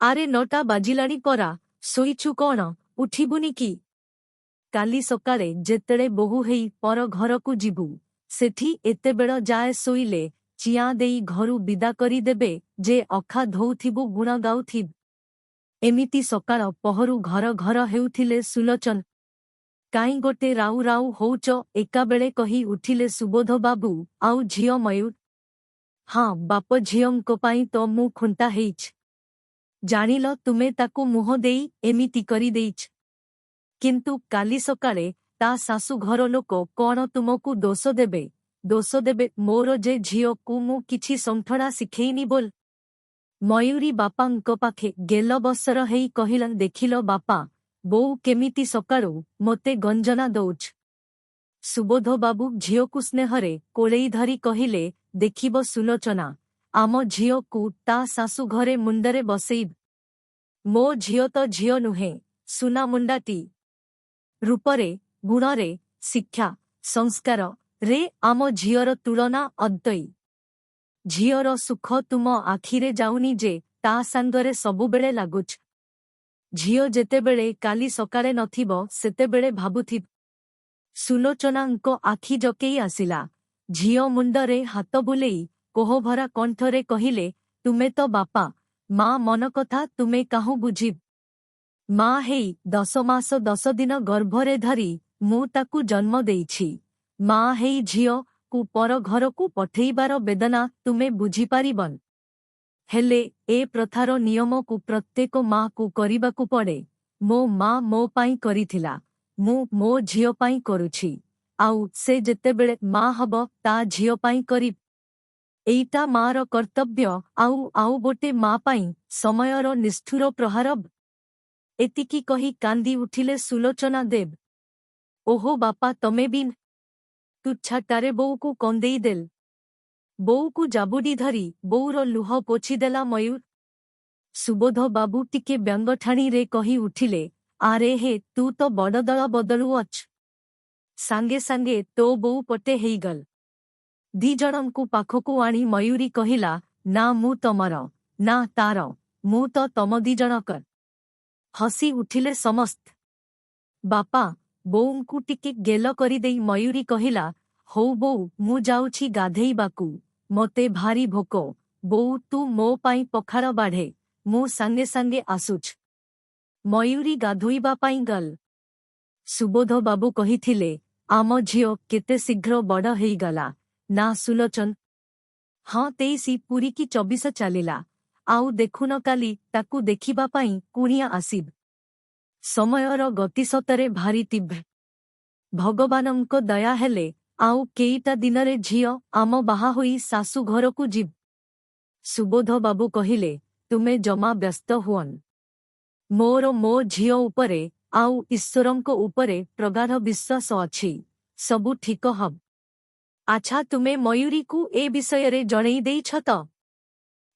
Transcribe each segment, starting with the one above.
ଆରେ 9ଟା ବାଜିଲାଣି ପରା, ଶୋଇଛୁ କଣ, ଉଠିବୁନି କି? କାଲି ସକାଳେ ଯେତେଳେ ବୋହୂ ହେଇ ପର ଘରକୁ ଯିବୁ, ସେଠି ଏତେବେଳ ଯାଏ ଶୋଇଲେ ଚିଆଁ ଦେଇ ଘରୁ ବିଦା କରି ଦେବେ ଯେ ଅଖା ଧୋଉଥିବୁ ଗୁଣ ଗାଉଥିବୁ। ଏମିତି ସକାଳ ପହରୁ ଘର ଘର ହେଉଥିଲେ ସୁଲୋଚନ। କାଇଁ ଗୋଟେ ରାଉ ରାଉ ହଉଚ ଏକାବେଳେ କହି ଉଠିଲେ ସୁବୋଧ ବାବୁ ଆଉ ଝିଅ ମୟୂର। ହଁ ବାପ ଝିଅଙ୍କ ପାଇଁ ତ ମୁଁ ଖୁଣ୍ଟା ହେଇଛି। ଜାଣିଲ ତୁମେ ତାକୁ ମୁହଁ ଦେଇ ଏମିତି କରିଦେଇଛ। କିନ୍ତୁ କାଲି ସକାଳେ ତା ଶାଶୁ ଘର ଲୋକ କଣ ତୁମକୁ ଦୋଷ ଦେବେ? ଦୋଷ ଦେବେ ମୋର ଯେ ଝିଅକୁ ମୁଁ କିଛି ସନ୍ଥଣା ଶିଖେଇନି ବୋଲ। ମୟୂରୀ ବାପାଙ୍କ ପାଖେ ଗେଲ ବସର ହେଇ କହିଲା, ଦେଖିଲ ବାପା, ବୋଉ କେମିତି ସକାଳୁ ମୋତେ ଗଞ୍ଜନା ଦଉଛ। ସୁବୋଧ ବାବୁ ଝିଅକୁ ସ୍ନେହରେ କୋଳେଇ ଧରି କହିଲେ, ଦେଖିବ ସୁଲୋଚନା, ଆମ ଝିଅକୁ ତା ଶାଶୁ ଘରେ ମୁଣ୍ଡରେ ବସେଇବ। ମୋ ଝିଅ ତ ଝିଅ ନୁହେଁ, ସୁନା ମୁଣ୍ଡାଟି। ରୂପରେ, ଗୁଣରେ, ଶିକ୍ଷା, ସଂସ୍କାର ଆମ ଝିଅର ତୁଳନା ଅଦ୍ବୈ। ଝିଅର ସୁଖ ତୁମ ଆଖିରେ ଯାଉନି ଯେ ତା ସାଙ୍ଗରେ ସବୁବେଳେ ଲାଗୁଛ। ଝିଅ ଯେତେବେଳେ କାଲି ସକାଳେ ନଥିବ ସେତେବେଳେ ଭାବୁଥିବ। ସୁଲୋଚନାଙ୍କ ଆଖି ଜକେଇ ଆସିଲା। ଝିଅ ମୁଣ୍ଡରେ ହାତ ବୁଲେଇ କୋହଭରା କଣ୍ଠରେ କହିଲେ, ତୁମେ ତ ବାପା ମା ମନ କଥା ତୁମେ କାହୁଁ ବୁଝିବ। ମା ହେଇ 10 ମାସ 10 ଦିନ ଗର୍ଭରେ ଧରି ମୁଁ ତାକୁ ଜନ୍ମ ଦେଇଛି। ମା ହେଇ ଝିଅକୁ ପର ଘରକୁ ପଠେଇବାର ବେଦନା ତୁମେ ବୁଝିପାରିବନି। ହେଲେ ଏ ପ୍ରଥାର ନିୟମକୁ ପ୍ରତ୍ୟେକ ମାକୁ କରିବାକୁ ପଡ଼େ। ମୋ ମା ମୋ ପାଇଁ କରିଥିଲା, ମୁଁ ମୋ ଝିଅ ପାଇଁ କରୁଛି, ଆଉ ସେ ଯେତେବେଳେ ମା ହବ ତା ଝିଅ ପାଇଁ କରିବ। ଏଇଟା ମାର କର୍ତ୍ତବ୍ୟ। ଆଉ ଗୋଟେ ମା ପାଇଁ ସମୟର ନିଷ୍ଠୁର ପ୍ରହାର। ଏତିକି କହି କାନ୍ଦି ଉଠିଲେ ସୁଲୋଚନା ଦେବ। ଓହୋ ବାପା ତମେ ବି। ତୁଚ୍ଛାଟାରେ ବୋଉକୁ କନ୍ଦେଇ ଦେଲ। ବୋଉକୁ ଜାବୁଡ଼ି ଧରି ବୋଉର ଲୁହ ପୋଛିଦେଲା ମୟୂର। ସୁବୋଧ ବାବୁ ଟିକେ ବ୍ୟଙ୍ଗଠାଣିରେ କହି ଉଠିଲେ, ଆରେ ହେ ତୁ ତ ବଡ଼ଦଳ ବଦଳୁଅଛ। ସାଙ୍ଗେ ସାଙ୍ଗେ ତୋ ବୋଉ ପଟେ ହେଇଗଲ। ଦି ଜଣଙ୍କୁ ପାଖକୁ ଆଣି ମୟୂରୀ କହିଲା, ନା ମୁଁ ତମର, ନା ତାର, ମୁଁ ତ ତମ ଦି ଜଣକର। ହସି ଉଠିଲେ ସମସ୍ତ। ବାପା ବୋଉଙ୍କୁ ଟିକେ ଗେଲ କରିଦେଇ ମୟୂରୀ କହିଲା, ହଉ ବୋଉ ମୁଁ ଯାଉଛି ଗାଧେଇବାକୁ, ମୋତେ ଭାରି ଭୋକ। ବୋଉ ତୁ ମୋ ପାଇଁ ପଖାଳ ବାଢ଼େ, ମୁଁ ସାଙ୍ଗେ ସାଙ୍ଗେ ଆସୁଛ। ମୟୂରୀ ଗାଧୋଇବା ପାଇଁ ଗଲ। ସୁବୋଧ ବାବୁ କହିଥିଲେ, ଆମ ଝିଅ କେତେ ଶୀଘ୍ର ବଡ଼ ହେଇଗଲା ନା ସୁଲୋଚନ? ହଁ 23 ପୁରିକି 24 ଚାଲିଲା। ଆଉ ଦେଖୁନ କାଲି ତାକୁ ଦେଖିବା ପାଇଁ କୁଣିଆ ଆସିବ। ସମୟର ଗତି ସତରେ ଭାରି ତୀବ୍ର। ଭଗବାନଙ୍କ ଦୟା ହେଲେ ଆଉ କେଇଟା ଦିନରେ ଝିଅ ଆମ ବାହା ହୋଇ ଶାଶୁ ଘରକୁ ଯିବ। ସୁବୋଧ ବାବୁ କହିଲେ, ତୁମେ ଜମା ବ୍ୟସ୍ତ ହୁଅନି। ମୋର ମୋ ଝିଅ ଉପରେ ଆଉ ଈଶ୍ୱରଙ୍କ ଉପରେ ପ୍ରଗାଢ଼ ବିଶ୍ୱାସ ଅଛି। ସବୁ ଠିକ ହବ। ଆଚ୍ଛା ତୁମେ ମୟୂରୀକୁ ଏ ବିଷୟରେ ଜଣେଇ ଦେଇଛ ତ?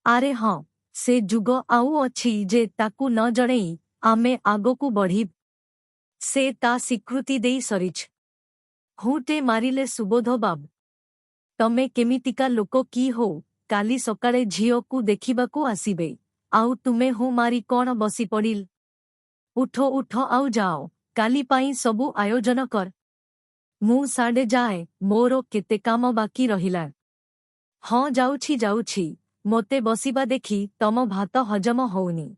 ଆରେ ହଁ, ସେ ଯୁଗ ଆଉ ଅଛି ଯେ ତାକୁ ନ ଜଣେଇ ଆମେ ଆଗକୁ ବଢ଼ିବ। ସେ ତା ସ୍ୱୀକୃତି ଦେଇ ସରିଛ। ହୁଁଟେ ମାରିଲେ ସୁବୋଧ ବାବୁ। ତମେ କେମିତିକା ଲୋକ କି ହୋ, କାଲି ସକାଳେ ଝିଅକୁ ଦେଖିବାକୁ ଆସିବେ, ଆଉ ତୁମେ ହୁଁ ମାରି କଣ ବସି ପଡ଼ିଲ? ଉଠ ଉଠ ଆଉ ଯାଅ, କାଲି ପାଇଁ ସବୁ ଆୟୋଜନ କର। ମୁଁ ସାଡ଼େ ଯାଏ, ମୋର କେତେ କାମ ବାକି ରହିଲା। ହଁ ଯାଉଛି, ମୋତେ ବସିବା ଦେଖି ତମ ଭାତ ହଜମ ହଉନି।